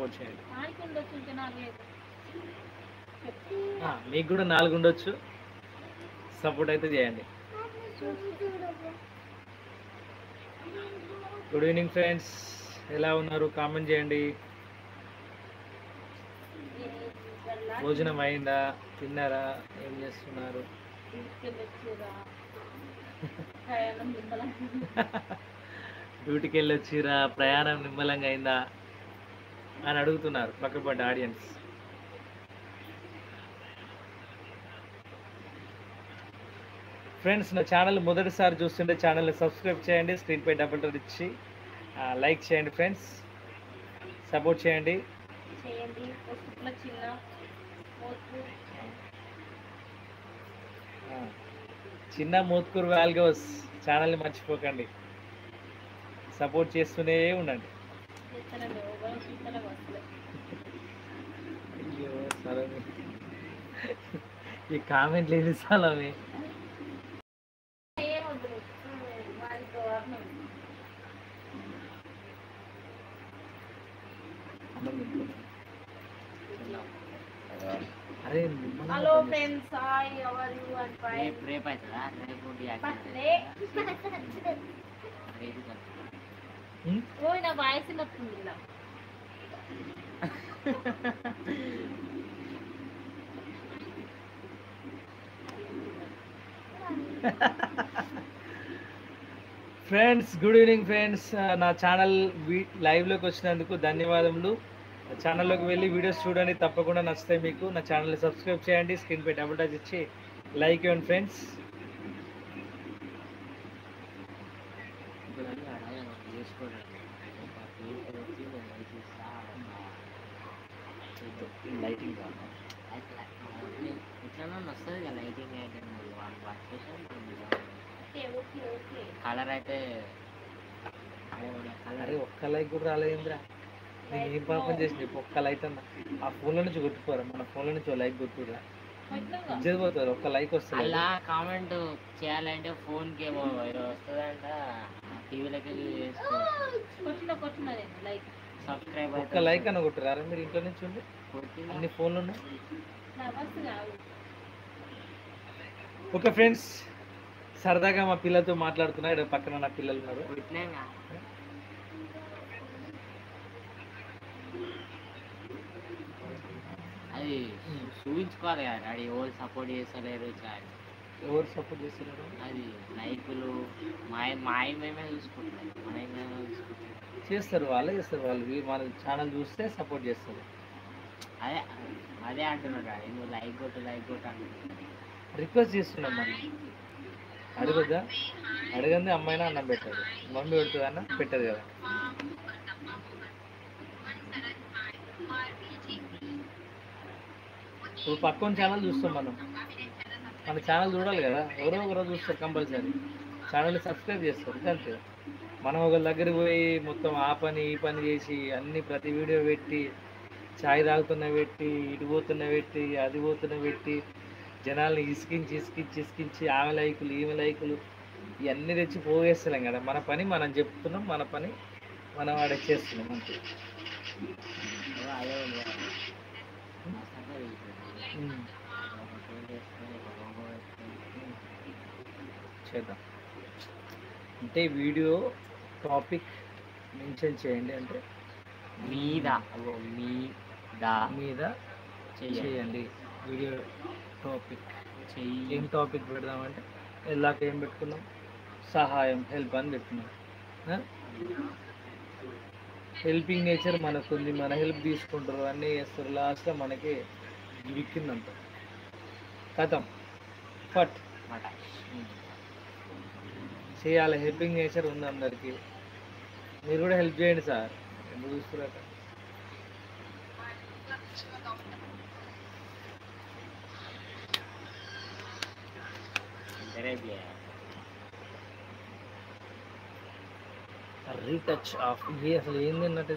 Support చేయండి. మీకు కూడా 4 ఉండొచ్చు, సపోర్ట్ అయితే చేయండి. గుడ్ ఈవినింగ్ ఫ్రెండ్స్, ఎలా ఉన్నారు? కామెంట్ చేయండి. భోజనం అయిందా? తిన్నారా? ఏం చేస్తున్నారు? డ్యూటీకి వెళ్ళి వచ్చిరా, ప్రయాణం నిమ్మలంగా అయిందా అని అడుగుతున్నారు పక్కపడ్డ ఆడియన్స్. ఫ్రెండ్స్, నా ఛానల్ మొదటిసారి చూస్తుంటే ఛానల్ని సబ్స్క్రైబ్ చేయండి, స్క్రీన్పై డబుల్ టచ్ ఇచ్చి లైక్ చేయండి ఫ్రెండ్స్, సపోర్ట్ చేయండి. చిన్న మోత్కూరు వాల్గోస్ ఛానల్ని మర్చిపోకండి, సపోర్ట్ చేస్తూనే ఉండండి. అయ్యో సరే, ఈ కామెంట్లు ఏది సలమే. అరే hello friends, hi, how are you? And fine. రేపు అవుతుందా? ఓయ్ నా వాయిస్ నొస్తుంది ఇలా. Friends, good evening friends. నా ఛానల్ లైవ్లోకి వచ్చినందుకు ధన్యవాదములు. ఛానల్లోకి వెళ్ళి వీడియోస్ చూడండి, తప్పకుండా నచ్చుతాయి మీకు. నా ఛానల్ని సబ్స్క్రైబ్ చేయండి, స్క్రీన్పై డబుల్ టచ్ ఇచ్చి లైక్ ఇవ్వండి ఫ్రెండ్స్. లైటింగ్ ఇట్లా వస్తుంది కదా, లైటింగ్ అయితే కలర్ అయితే అరే ఒక్క లైక్ కూడా రాలేదురా. నేను ఏం పాపం చేసిన ఒక్క లైక్ అన్న ఆ ఫోన్లో నుంచి కొట్టుకోరా, మన ఫోన్లో నుంచి లైక్ కొట్టుకురా, ఇజ్జత్ ఒక్క లైక్ వస్తుంది. అలా కామెంట్ చేయాలంటే ఫోన్కి ఏమో వస్తుందంట, టీవీలోకి సబ్స్క్రైబ్ ఒక్క లైక్ అన్న కొట్టురారా మీరు ఇంట్లో నుంచి ఉండి, అన్ని ఫోన్లు ఉన్నాయి. ఓకే ఫ్రెండ్స్, సరదాగా మా పిల్లలతో మాట్లాడుతున్నా, ఇక్కడ పక్కన నా పిల్లలు ఉన్నారు. అది చూపించుకోవాలి కదా డాడీ, ఎవరు సపోర్ట్ చేస్తలేరు, ఎవరు సపోర్ట్ చేస్తున్నారు? అది లైకులు మేమే చూసుకుంటున్నాం, మేమే చూసుకుంటున్నాం. చేస్తారు, వాళ్ళే చేస్తారు, వాళ్ళు మన ఛానల్ చూస్తే సపోర్ట్ చేస్తారు. అదే అదే అంటున్నాడు డాడీ, నువ్వు లైక్ కొట్టు అంటున్నాడు. రిక్వెస్ట్ చేస్తున్నాం, మనం అడగద్దా? అడగంది అమ్మాయినా అన్నం పెట్టదు, మమ్మీ పెడుతుంది అన్న పెట్టదు కదా. ఇప్పుడు పక్కన ఛానల్ చూస్తాం, మన ఛానల్ చూడాలి కదా, ఎవరో ఒకరో చూస్తారు కంపల్సరీ, ఛానల్ని సబ్స్క్రైబ్ చేస్తారు అంతే. మనం ఒకరి దగ్గరికి పోయి మొత్తం ఆ పని ఈ పని చేసి అన్ని ప్రతి వీడియో పెట్టి, ఛాయ్ తాగుతున్న పెట్టి, ఇటు పోతున్న పెట్టి, అది పోతున్న పెట్టి, జనాల్ని ఇసికించి ఆమె లైకులు ఈమె లైకులు ఇవన్నీ తెచ్చి పోగేస్తలేం కదా. మన పని మనం చెప్తున్నాం, మన పని మనం ఆడ చేస్తున్నాం అంతే. చేద్దాం అంటే వీడియో టాపిక్ మెన్షన్ చేయండి, అంటే మీద చేయండి. వీడియో టాపిక్ ఏం టాపిక్ పెడదామంటే ఎలాగ ఏం పెట్టుకున్నాం, సహాయం, హెల్ప్ అని పెట్టుకున్నాం. హెల్పింగ్ నేచర్ మనకుంది, మన హెల్ప్ తీసుకుంటారు, అన్నీ చేస్తారు, లాస్ట్లో మనకి విక్కిందంట కథం ఫట్ చేయాలి. హెల్పింగ్ నేచర్ ఉంది అందరికీ, మీరు కూడా హెల్ప్ చేయండి సార్, ఎందుకు చూస్తున్నారట. రీటచ్ ఆఫ్ ఇది అసలు ఏంది అన్నట్టు